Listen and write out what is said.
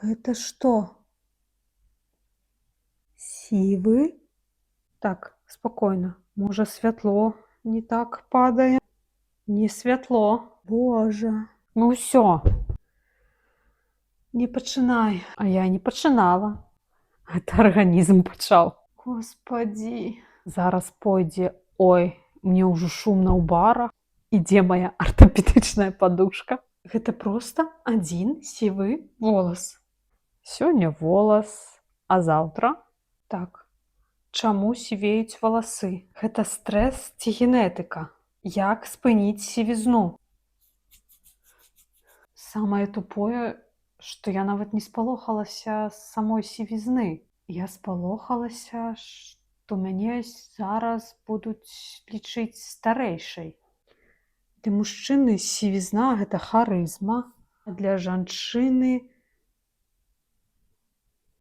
Гэта што? Сівы? Так, спакойна. Можа, святло не так падае? Не святло. Божа. Ну ўсё. Не пачынай. А я не пачынала. Гэта арганізм пачаў. Господі. Зараз пойдзе. Ой, мне ўжо шумна ў барах. Ідзе моя артапедычная падушка. Гэта проста адзін сівы волас. Сёння волас, а заўтра? Так. Чаму сівеюць валасы? Гэта стрэс ці генетыка? Як спыніць сівізну? Самае тупое, што я нават не спалохалася самой сівізны. Я спалохалася, што мяне зараз будуць лічыць старэйшай. Для мужчыны сівізна – гэта харызма, а для жанчыны